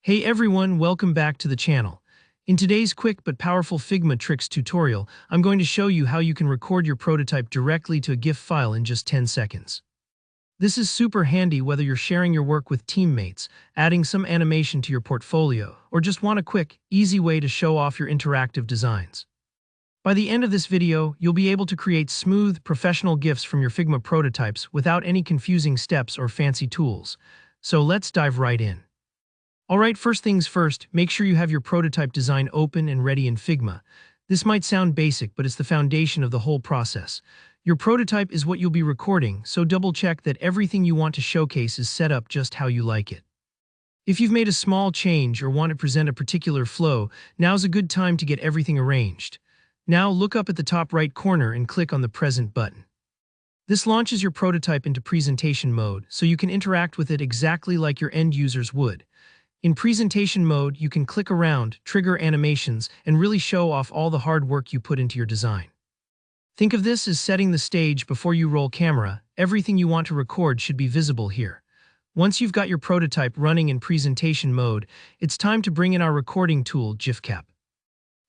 Hey everyone, welcome back to the channel. In today's quick but powerful Figma tricks tutorial, I'm going to show you how you can record your prototype directly to a GIF file in just 10 seconds. This is super handy whether you're sharing your work with teammates, adding some animation to your portfolio, or just want a quick, easy way to show off your interactive designs. By the end of this video, you'll be able to create smooth, professional GIFs from your Figma prototypes without any confusing steps or fancy tools. So let's dive right in. Alright, first things first, make sure you have your prototype design open and ready in Figma. This might sound basic, but it's the foundation of the whole process. Your prototype is what you'll be recording, so double-check that everything you want to showcase is set up just how you like it. If you've made a small change or want to present a particular flow, now's a good time to get everything arranged. Now look up at the top right corner and click on the Present button. This launches your prototype into presentation mode, so you can interact with it exactly like your end users would. In presentation mode, you can click around, trigger animations, and really show off all the hard work you put into your design. Think of this as setting the stage before you roll camera. Everything you want to record should be visible here. Once you've got your prototype running in presentation mode, it's time to bring in our recording tool, GIFCap.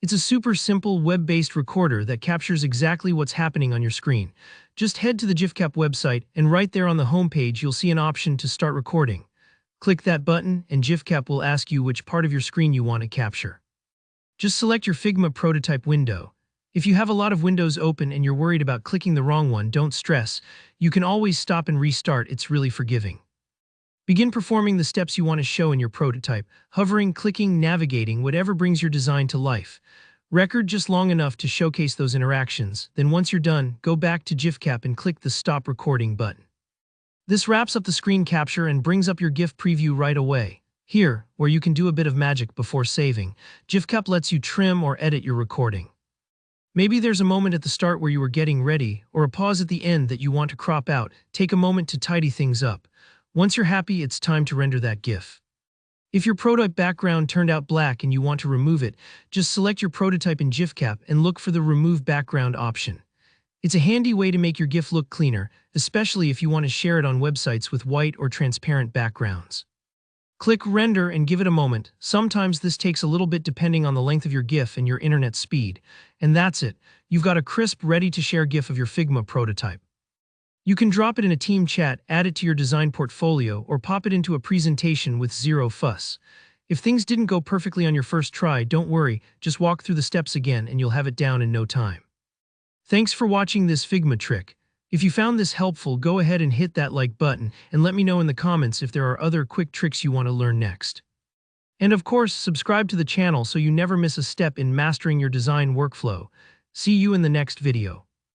It's a super simple web-based recorder that captures exactly what's happening on your screen. Just head to the GIFCap website, and right there on the homepage you'll see an option to start recording. Click that button, and GIFCap will ask you which part of your screen you want to capture. Just select your Figma prototype window. If you have a lot of windows open and you're worried about clicking the wrong one, don't stress. You can always stop and restart. It's really forgiving. Begin performing the steps you want to show in your prototype, hovering, clicking, navigating, whatever brings your design to life. Record just long enough to showcase those interactions, then once you're done, go back to GIFCap and click the Stop Recording button. This wraps up the screen capture and brings up your GIF preview right away. Here, where you can do a bit of magic before saving, GIFCap lets you trim or edit your recording. Maybe there's a moment at the start where you were getting ready, or a pause at the end that you want to crop out. Take a moment to tidy things up. Once you're happy, it's time to render that GIF. If your prototype background turned out black and you want to remove it, just select your prototype in GIFCap and look for the Remove Background option. It's a handy way to make your GIF look cleaner, especially if you want to share it on websites with white or transparent backgrounds. Click Render and give it a moment. Sometimes this takes a little bit depending on the length of your GIF and your internet speed. And that's it. You've got a crisp, ready-to-share GIF of your Figma prototype. You can drop it in a team chat, add it to your design portfolio, or pop it into a presentation with zero fuss. If things didn't go perfectly on your first try, don't worry, just walk through the steps again and you'll have it down in no time. Thanks for watching this Figma trick. If you found this helpful, go ahead and hit that like button and let me know in the comments if there are other quick tricks you want to learn next. And of course, subscribe to the channel so you never miss a step in mastering your design workflow. See you in the next video.